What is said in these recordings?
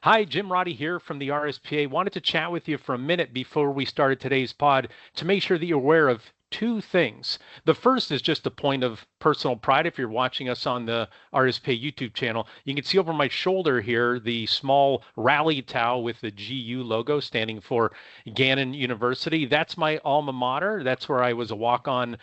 Hi, Jim Roddy here from the RSPA. Wanted to chat with you for a minute before we started today's pod to make sure that you're aware of two things. The first is just a point of personal pride. If you're watching us on the RSPA YouTube channel, you can see over my shoulder here the small rally towel with the GU logo standing for Gannon University. That's my alma mater. That's where I was a walk-on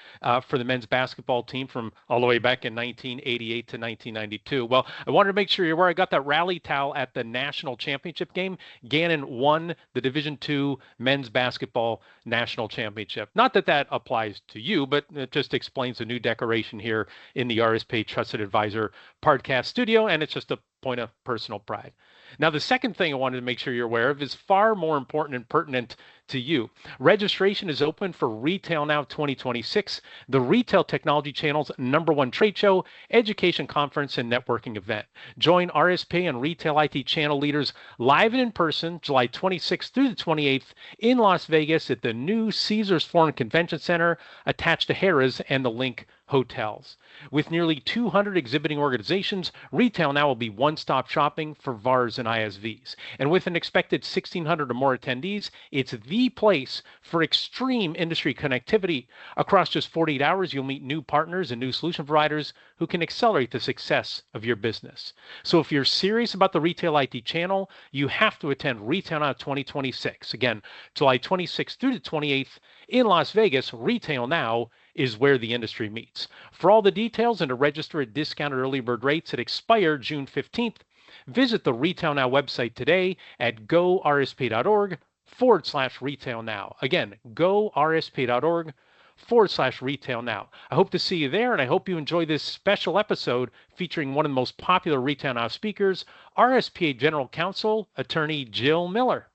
for the men's basketball team from all the way back in 1988 to 1992. Well, I wanted to make sure you're aware I got that rally towel at the national championship game. Gannon won the Division II men's basketball national championship. Not that that applies to you, but it just explains a new decoration here in the RSPA Trusted Advisor podcast studio, and it's just a point of personal pride. Now, the second thing I wanted to make sure you're aware of is far more important and pertinent to you. Registration is open for RetailNOW 2026, the Retail Technology Channel's #1 trade show, education conference, and networking event. Join RSPA and Retail IT channel leaders live and in person July 26th through the 28th in Las Vegas at the new Caesars Foreign Convention Center attached to Harrah's and the Link hotels. With nearly 200 exhibiting organizations, RetailNOW will be one-stop shopping for VARs and ISVs. And with an expected 1,600 or more attendees, it's the place for extreme industry connectivity. Across just 48 hours, you'll meet new partners and new solution providers who can accelerate the success of your business. So if you're serious about the Retail IT channel, you have to attend RetailNOW 2026. Again, July 26th through the 28th in Las Vegas. RetailNOW is where the industry meets. For all the details and to register at discounted early bird rates that expire June 15th, visit the RetailNOW website today at gorspa.org/RetailNOW. Again, gorspa.org/RetailNOW. I hope to see you there, and I hope you enjoy this special episode featuring one of the most popular RetailNOW speakers, RSPA General Counsel Attorney Jill Miller.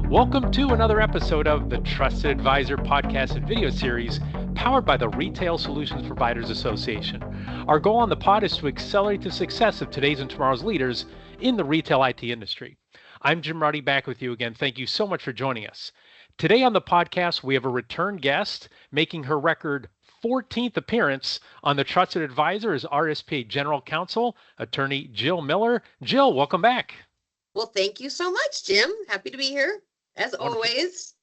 Welcome to another episode of the Trusted Advisor podcast and video series powered by the Retail Solutions Providers Association. Our goal on the pod is to accelerate the success of today's and tomorrow's leaders in the retail IT industry. I'm Jim Roddy, back with you again. Thank you so much for joining us. Today on the podcast, we have a return guest making her record 14th appearance on the Trusted Advisor is RSPA General Counsel Attorney Jill Miller. Jill, welcome back. Well, thank you so much, Jim. Happy to be here. As always.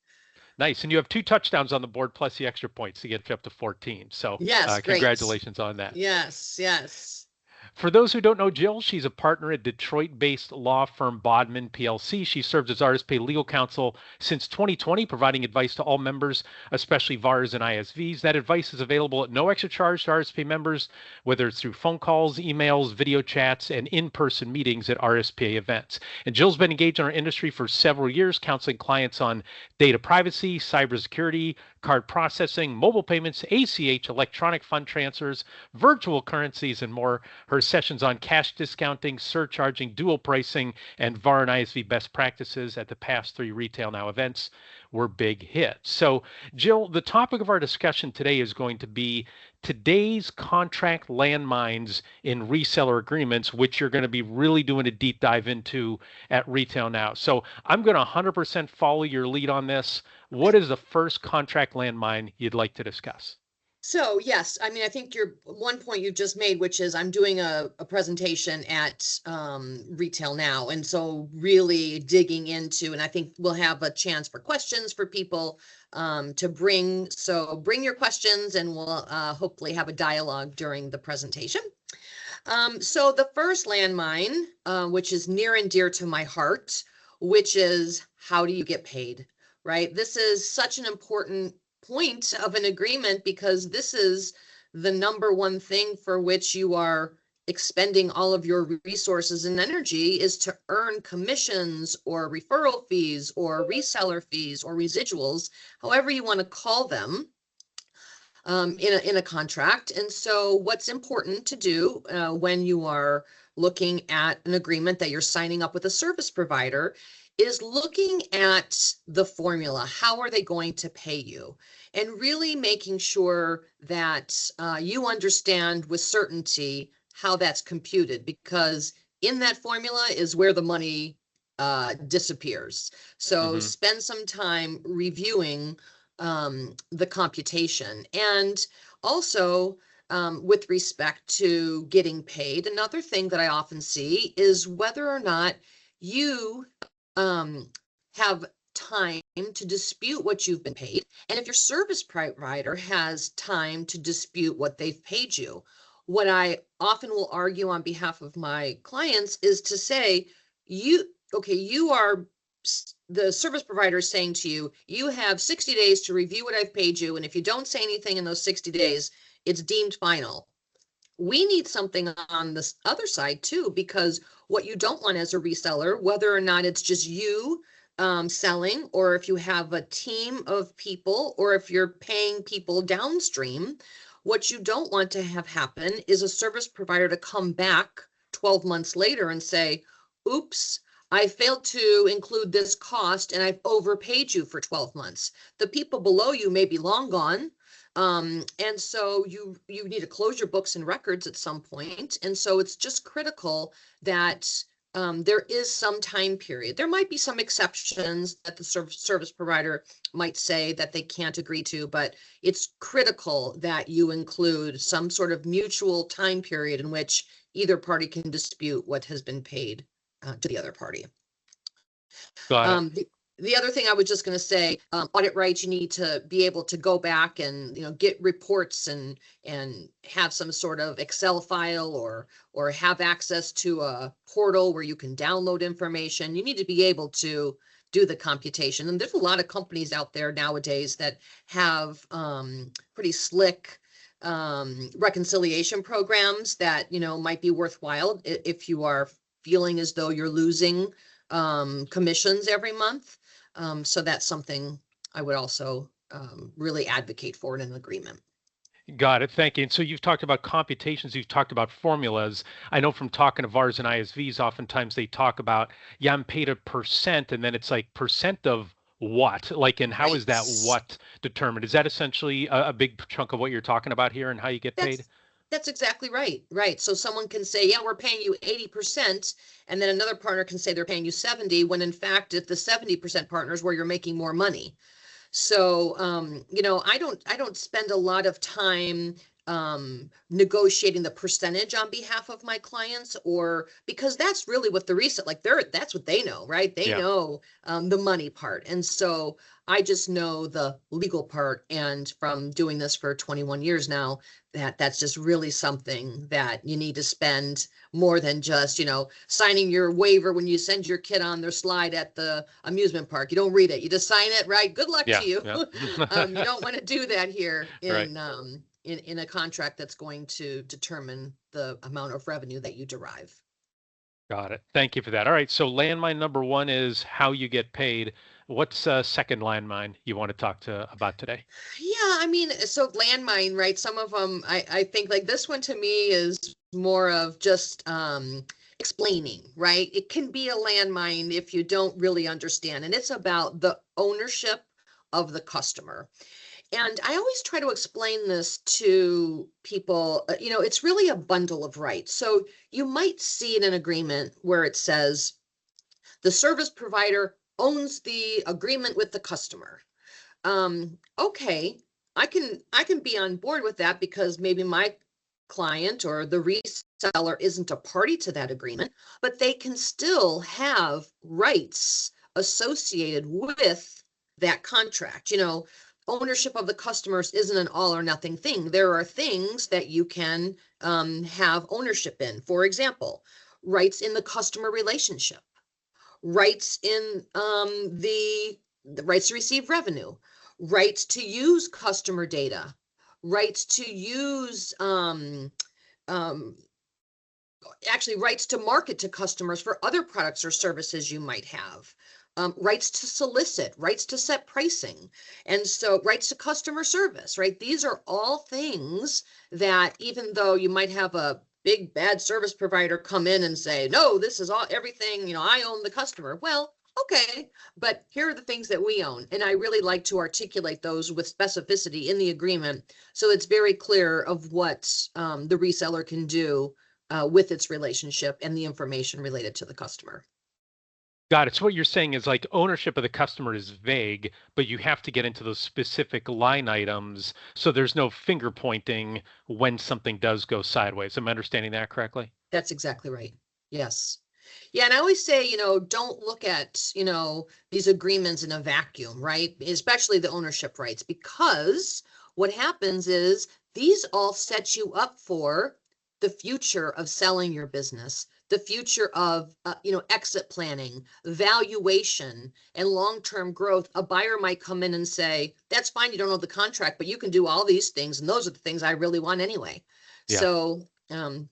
Nice. And you have 2 touchdowns on the board plus the extra points to get you up to 14. So yes, congratulations on that. Yes. For those who don't know Jill, she's a partner at Detroit-based law firm Bodman PLC. She serves as RSPA legal counsel since 2020, providing advice to all members, especially VARs and ISVs. That advice is available at no extra charge to RSPA members, whether it's through phone calls, emails, video chats, and in-person meetings at RSPA events. And Jill's been engaged in our industry for several years, counseling clients on data privacy, cybersecurity, card processing, mobile payments, ACH, electronic fund transfers, virtual currencies, and more. Her sessions on cash discounting, surcharging, dual pricing, and VAR and ISV best practices at the past 3 RetailNOW events were big hits. So, Jill, the topic of our discussion today is going to be today's contract landmines in reseller agreements, which you're going to be really doing a deep dive into at RetailNOW. So I'm going to 100% follow your lead on this. What is the first contract landmine you'd like to discuss? So yes, I mean, I think your one point you just made, which is I'm doing a presentation at RetailNOW. And so really digging into, and I think we'll have a chance for questions for people to bring your questions, and we'll hopefully have a dialogue during the presentation. So the first landmine, which is near and dear to my heart, which is how do you get paid, right? This is such an important point of an agreement because this is the #1 thing for which you are expending all of your resources and energy is to earn commissions or referral fees or reseller fees or residuals, however you want to call them, in a contract. And so what's important to do when you are looking at an agreement that you're signing up with a service provider is looking at the formula. How are they going to pay you? And really making sure that you understand with certainty how that's computed, because in that formula is where the money disappears. So spend some time reviewing the computation. And Also, with respect to getting paid, another thing that I often see is whether or not you have time to dispute what you've been paid, and if your service provider has time to dispute what they've paid you. What I often will argue on behalf of my clients is to say, you are the service provider is saying to you, you have 60 days to review what I've paid you, and if you don't say anything in those 60 days, it's deemed final. We need something on this other side too, because what you don't want as a reseller, whether or not it's just you selling, or if you have a team of people, or if you're paying people downstream, what you don't want to have happen is a service provider to come back 12 months later and say, oops, I failed to include this cost and I've overpaid you for 12 months. The people below you may be long gone. And so you need to close your books and records at some point. And so it's just critical that there is some time period. There might be some exceptions that the service provider might say that they can't agree to, but it's critical that you include some sort of mutual time period in which either party can dispute what has been paid to the other party. Got it. The other thing I was just going to say, audit rights, you need to be able to go back and get reports and have some sort of Excel file or have access to a portal where you can download information. You need to be able to do the computation. And there's a lot of companies out there nowadays that have pretty slick reconciliation programs that might be worthwhile if you are feeling as though you're losing commissions every month. So that's something I would also really advocate for in an agreement. Got it. Thank you. And so you've talked about computations, you've talked about formulas. I know from talking to VARs and ISVs, oftentimes they talk about, yeah, I'm paid a percent, and then it's like percent of what? Like, and how is that what determined? Is that essentially a big chunk of what you're talking about here and how you get paid? That's exactly right. Right. So someone can say, yeah, we're paying you 80%. And then another partner can say they're paying you 70, when in fact, if the 70% partners where you're making more money. So, I don't spend a lot of time negotiating the percentage on behalf of my clients, or because that's really what the reset, that's what they know, right? They know the money part. And so I just know the legal part. And from doing this for 21 years now, that's just really something that you need to spend more than just, signing your waiver when you send your kid on their slide at the amusement park. You don't read it. You just sign it, right? Good luck to you. You don't want to do that here in a contract that's going to determine the amount of revenue that you derive. Got it. Thank you for that. All right. So landmine number one is how you get paid. What's second landmine you want to talk about today? Yeah, so landmine, right? Some of them, I think like this one to me is more of just explaining, right? It can be a landmine if you don't really understand. And it's about the ownership of the customer. And I always try to explain this to people, it's really a bundle of rights. So you might see in an agreement where it says the service provider owns the agreement with the customer. Okay, I can be on board with that because maybe my client or the reseller isn't a party to that agreement, but they can still have rights associated with that contract. Ownership of the customers isn't an all or nothing thing. There are things that you can have ownership in. For example, rights in the customer relationship, rights in the rights to receive revenue, rights to use customer data, rights to use actually rights to market to customers for other products or services you might have. Rights to solicit, rights to set pricing, and so rights to customer service, right? These are all things that even though you might have a big bad service provider come in and say, no, this is all everything, I own the customer. Well, okay, but here are the things that we own. And I really like to articulate those with specificity in the agreement so it's very clear of what the reseller can do with its relationship and the information related to the customer. Got it. So what you're saying is like ownership of the customer is vague, but you have to get into those specific line items so there's no finger pointing when something does go sideways. Am I understanding that correctly? That's exactly right. Yes. Yeah, and I always say, don't look at, these agreements in a vacuum, right? Especially the ownership rights, because what happens is these all set you up for the future of selling your business, the future of, exit planning, valuation, and long-term growth. A buyer might come in and say, that's fine, you don't know the contract, but you can do all these things, and those are the things I really want anyway. Yeah. So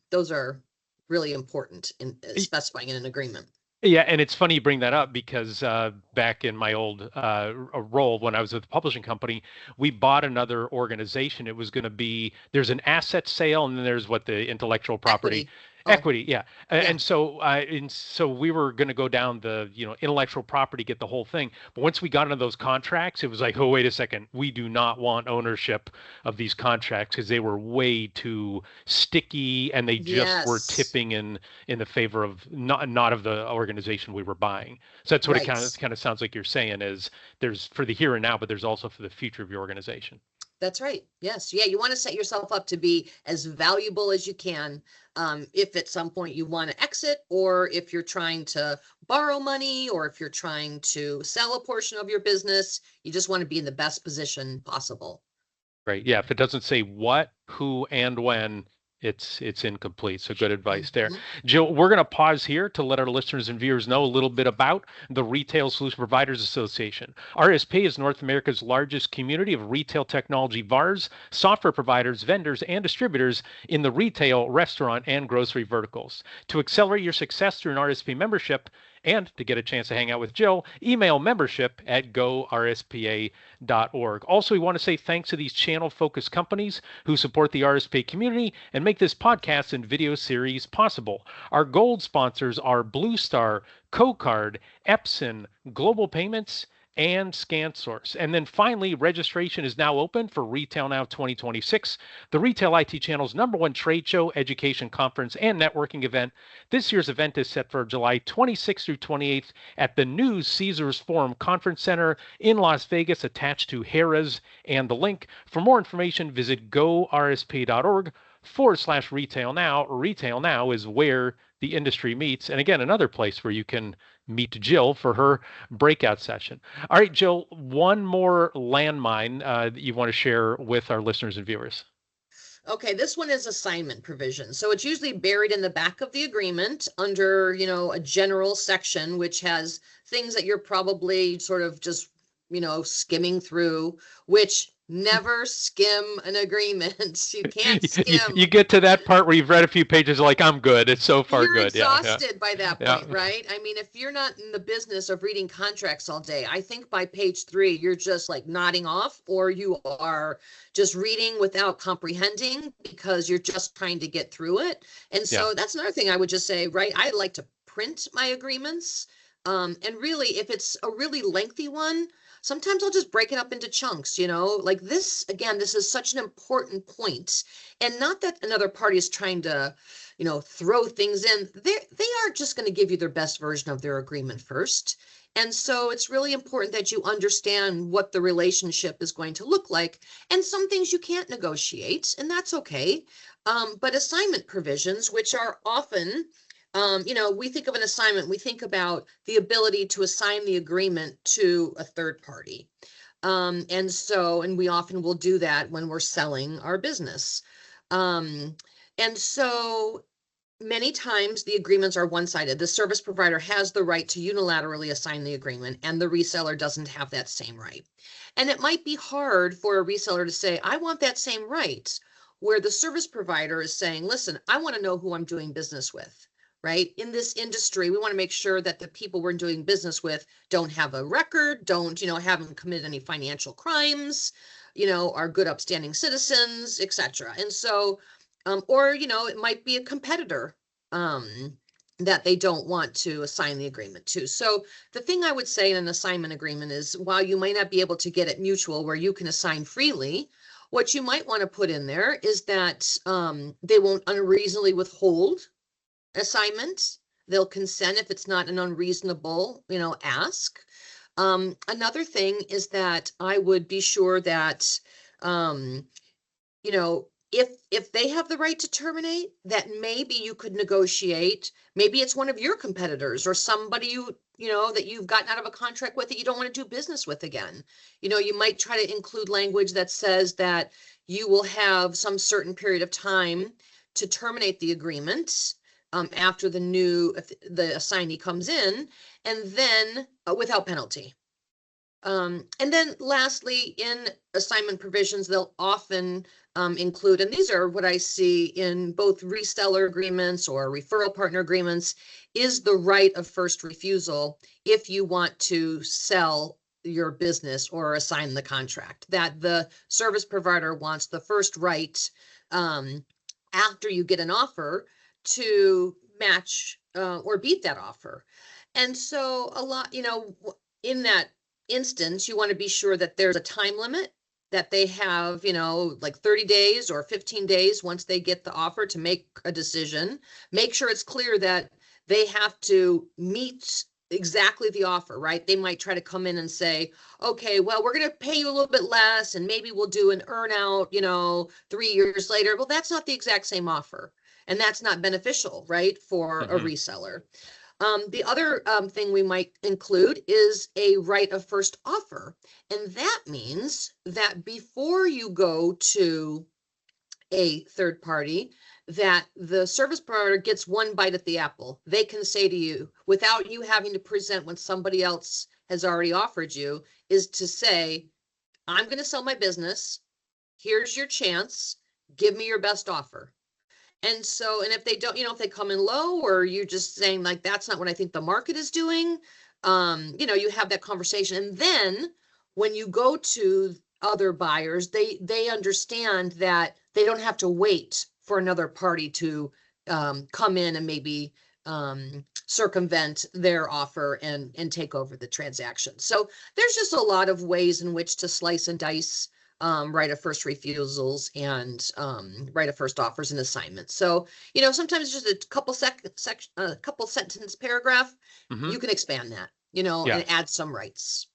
those are really important in specifying in an agreement. Yeah, and it's funny you bring that up because back in my old role when I was with the publishing company, we bought another organization. It was going to be there's an asset sale and then there's what the intellectual property Equity. Oh, equity, yeah. yeah. And so we were going to go down the intellectual property, get the whole thing. But once we got into those contracts, it was like, oh, wait a second, we do not want ownership of these contracts because they were way too sticky and they just were Yes. tipping in the favor of not of the organization we were buying. So that's what it Right. kind of sounds like you're saying is there's for the here and now, but there's also for the future of your organization. That's right. Yes. Yeah. You want to set yourself up to be as valuable as you can. If at some point you want to exit, or if you're trying to borrow money, or if you're trying to sell a portion of your business, you just want to be in the best position possible. Right. Yeah. If it doesn't say what, who, and when, it's incomplete. So good advice there. Jill, we're going to pause here to let our listeners and viewers know a little bit about the Retail Solution Providers Association. RSPA is North America's largest community of retail technology VARs, software providers, vendors, and distributors in the retail, restaurant, and grocery verticals. To accelerate your success through an RSPA membership, and to get a chance to hang out with Jill, email membership@gorspa.org. Also, we want to say thanks to these channel-focused companies who support the RSPA community and make this podcast and video series possible. Our gold sponsors are Blue Star, CoCard, Epson, Global Payments, and ScanSource. And then finally, registration is now open for RetailNOW 2026, the Retail IT Channel's #1 trade show, education conference, and networking event. This year's event is set for July 26th through 28th at the new Caesars Forum Conference Center in Las Vegas, attached to Harrah's and the link. For more information, visit gorspa.org/RetailNOW. RetailNOW is where the industry meets. And again, another place where you can meet Jill for her breakout session. All right, Jill, one more landmine that you want to share with our listeners and viewers. Okay, this one is assignment provision. So it's usually buried in the back of the agreement under, a general section, which has things that you're probably sort of just, skimming through, which never skim an agreement. You can't skim. You get to that part where you've read a few pages, like, I'm good. It's so far You're good. exhausted by that Yeah. point, right? I mean, if you're not in the business of reading contracts all day, I think by page 3, you're just like nodding off, or you are just reading without comprehending because you're just trying to get through it. And so that's another thing I would just say, right? I like to print my agreements. And really, if it's a really lengthy one, sometimes I'll just break it up into chunks, like this. Again, this is such an important point. And not that another party is trying to, throw things in. They are just going to give you their best version of their agreement first. And so it's really important that you understand what the relationship is going to look like. And some things you can't negotiate, and that's okay. But assignment provisions, which are often, we think of an assignment, we think about the ability to assign the agreement to a third party. And we often will do that when we're selling our business. And so many times the agreements are one-sided. The service provider has the right to unilaterally assign the agreement, and the reseller doesn't have that same right. And it might be hard for a reseller to say, I want that same right, where the service provider is saying, listen, I want to know who I'm doing business with. Right? In this industry, we want to make sure that the people we're doing business with don't have a record, haven't committed any financial crimes, are good, upstanding citizens, etc. And so, it might be a competitor that they don't want to assign the agreement to. So the thing I would say in an assignment agreement is, while you might not be able to get it mutual where you can assign freely, what you might want to put in there is that they won't unreasonably withhold assignments, They'll consent if it's not an unreasonable, ask. Another thing is that I would be sure that, if they have the right to terminate, that maybe you could negotiate, maybe it's one of your competitors or somebody that you've gotten out of a contract with that you don't want to do business with again. You might try to include language that says that you will have some certain period of time to terminate the agreement after the assignee comes in, and then without penalty. And then lastly, in assignment provisions, they'll often include, and these are what I see in both reseller agreements or referral partner agreements, is the right of first refusal if you want to sell your business or assign the contract, that the service provider wants the first right after you get an offer to match or beat that offer. And so a lot, in that instance, you want to be sure that there's a time limit, that they have, like 30 days or 15 days once they get the offer to make a decision. Make sure it's clear that they have to meet exactly the offer, right? They might try to come in and say, okay, well, we're going to pay you a little bit less and maybe we'll do an earn out, 3 years later. Well, that's not the exact same offer. And that's not beneficial, right, for a reseller. The other thing we might include is a right of first offer. And that means that before you go to a third party, that the service provider gets one bite at the apple. They can say to you, without you having to present what somebody else has already offered you, is to say, I'm going to sell my business. Here's your chance. Give me your best offer. And so, and if they don't, if they come in low, or you're just saying like, that's not what I think the market is doing, you have that conversation. And then when you go to other buyers, they understand that they don't have to wait for another party to come in and maybe circumvent their offer and take over the transaction. So there's just a lot of ways in which to slice and dice right of first refusals and right of first offers and assignments. So, sometimes just a couple sentence paragraph, you can expand that, and add some rights.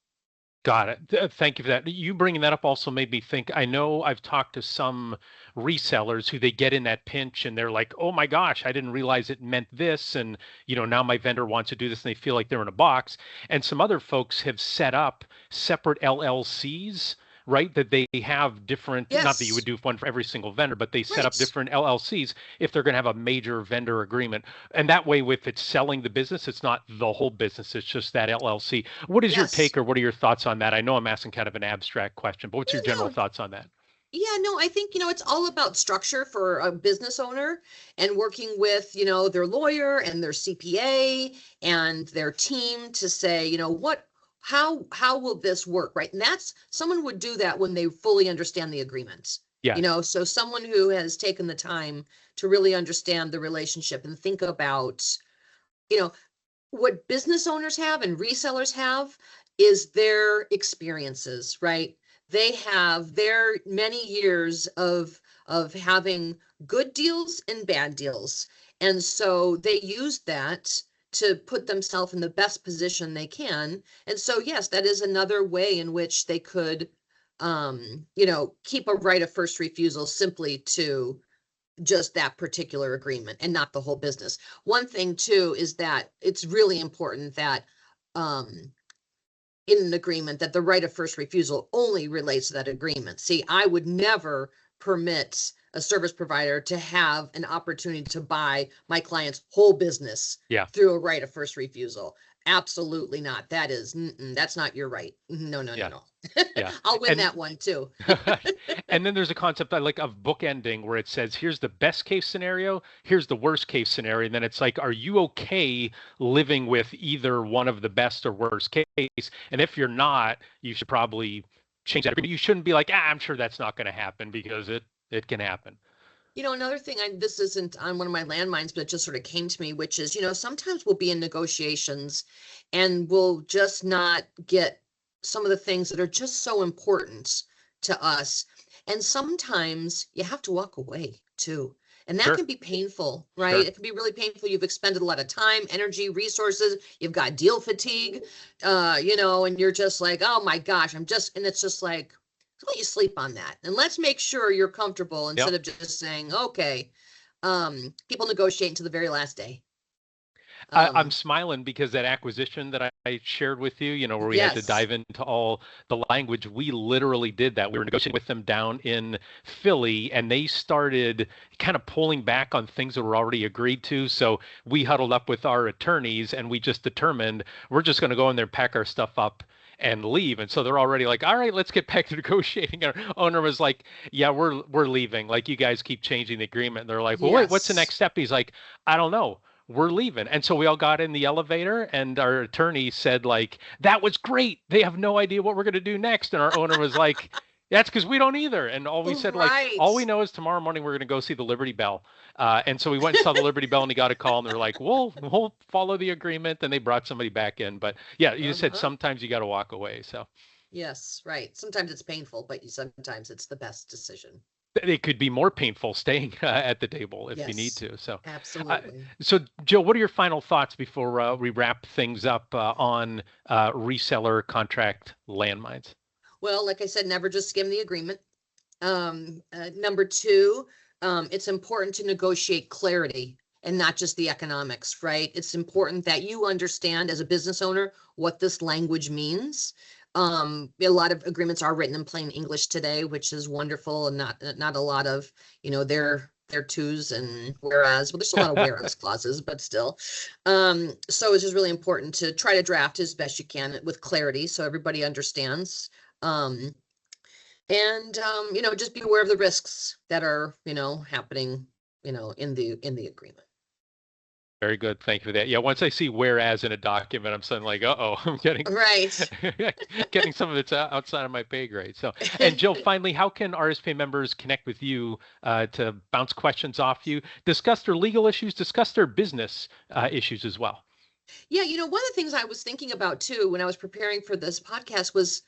Got it. Thank you for that. You bringing that up also made me think, I know I've talked to some resellers who they get in that pinch and they're like, oh my gosh, I didn't realize it meant this. And, now my vendor wants to do this and they feel like they're in a box. And some other folks have set up separate LLCs, right? That they have different, not that you would do one for every single vendor, but they set up different LLCs if they're going to have a major vendor agreement. And that way, if it's selling the business, it's not the whole business, it's just that LLC. What is your take, or what are your thoughts on that? I know I'm asking kind of an abstract question, but what's your general thoughts on that? Yeah, no, I think, it's all about structure for a business owner and working with, their lawyer and their CPA and their team to say, how will this work, right? And that's, someone would do that when they fully understand the agreement. Yeah. So someone who has taken the time to really understand the relationship and think about, what business owners have and resellers have is their experiences, right? They have their many years of having good deals and bad deals. And so they use that to put themselves in the best position they can. And so, yes, that is another way in which they could, keep a right of first refusal simply to just that particular agreement and not the whole business. One thing too is that it's really important that in an agreement that the right of first refusal only relates to that agreement. See, I would never permit a service provider to have an opportunity to buy my client's whole business through a right of first refusal. Absolutely not. That is, that's not your right. No. I'll win that one too. And then there's a concept I like of bookending where it says, here's the best case scenario, here's the worst case scenario. And then it's like, are you okay living with either one of the best or worst case? And if you're not, you should probably change that. You shouldn't be like, I'm sure that's not going to happen, because it can happen. Another thing, this isn't on one of my landmines, but it just sort of came to me, which is, sometimes we'll be in negotiations and we'll just not get some of the things that are just so important to us. And sometimes you have to walk away too. And that Sure. can be painful, right? Sure. It can be really painful. You've expended a lot of time, energy, resources. You've got deal fatigue, and you're just like, oh my gosh, and it's just like, let you sleep on that. And let's make sure you're comfortable instead Yep. of just saying, okay, people negotiate until the very last day. I'm smiling because that acquisition that I shared with you, where we had to Yes. dive into all the language, we literally did that. We were negotiating with them down in Philly, and they started kind of pulling back on things that were already agreed to. So we huddled up with our attorneys, and we just determined we're just going to go in there, pack our stuff up, and leave. And so they're already like, all right, let's get back to negotiating. Our owner was like, yeah, we're leaving. Like, you guys keep changing the agreement. And they're like, well, wait, what's the Yes. next step? He's like, I don't know, we're leaving. And so we all got in the elevator, and our attorney said, like, that was great. They have no idea what we're going to do next. And our owner was like, that's because we don't either. And all we said, like, Right. all we know is tomorrow morning we're going to go see the Liberty Bell. And so we went and saw the Liberty Bell, and he got a call, and they're like, we'll follow the agreement. And they brought somebody back in. But yeah, you said sometimes you got to walk away. So Yes, right. Sometimes it's painful, but sometimes it's the best decision. it could be more painful staying at the table if you need Yes, to. So, absolutely. so Jill, what are your final thoughts before we wrap things up on reseller contract landmines? Well, like I said, never just skim the agreement. Number two, it's important to negotiate clarity and not just the economics, right? It's important that you understand as a business owner what this language means. A lot of agreements are written in plain English today, which is wonderful, and not a lot of, their twos and whereas. Well, there's a lot of whereas clauses, but still. So it's just really important to try to draft as best you can with clarity so everybody understands. And just be aware of the risks that are, happening, in the agreement. Very good. Thank you for that. Yeah, once I see whereas in a document, I'm suddenly like, uh-oh, I'm getting Right. getting some of it's outside of my pay grade. So, and Jill, finally, how can RSPA members connect with you to bounce questions off you, discuss their legal issues, discuss their business issues as well? Yeah, one of the things I was thinking about too when I was preparing for this podcast was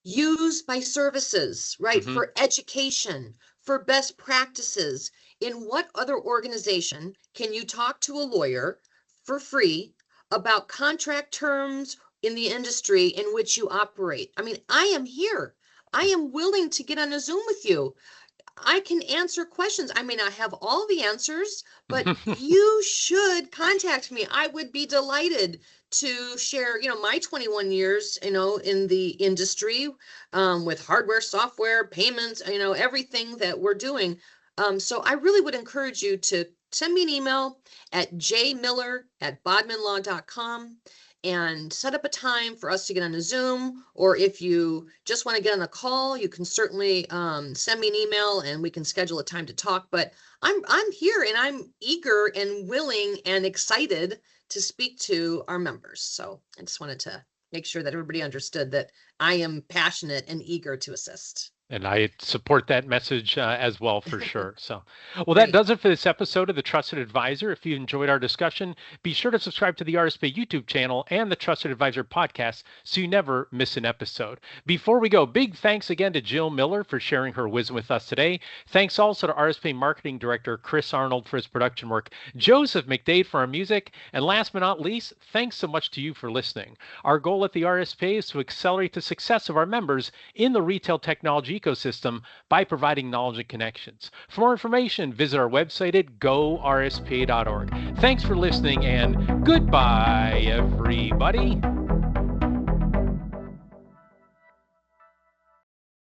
use my services, right? Mm-hmm. For education, for best practices. In what other organization can you talk to a lawyer for free about contract terms in the industry in which you operate? I mean, I am here. I am willing to get on a Zoom with you. I can answer questions. I may not have all the answers, but you should contact me. I would be delighted to share, my 21 years, in the industry, with hardware, software, payments, everything that we're doing. So I really would encourage you to send me an email at jmiller@bodmanlaw.com and set up a time for us to get on a Zoom. Or if you just want to get on a call, you can certainly send me an email and we can schedule a time to talk. But I'm here and I'm eager and willing and excited to speak to our members. So I just wanted to make sure that everybody understood that I am passionate and eager to assist. And I support that message as well, for sure. So, well, that does it for this episode of The Trusted Advisor. If you enjoyed our discussion, be sure to subscribe to the RSPA YouTube channel and the Trusted Advisor podcast so you never miss an episode. Before we go, big thanks again to Jill Miller for sharing her wisdom with us today. Thanks also to RSPA Marketing Director Chris Arnold for his production work, Joseph McDade for our music, and last but not least, thanks so much to you for listening. Our goal at the RSPA is to accelerate the success of our members in the retail technology ecosystem by providing knowledge and connections. For more information, visit our website at gorspa.org. Thanks for listening, and goodbye, everybody.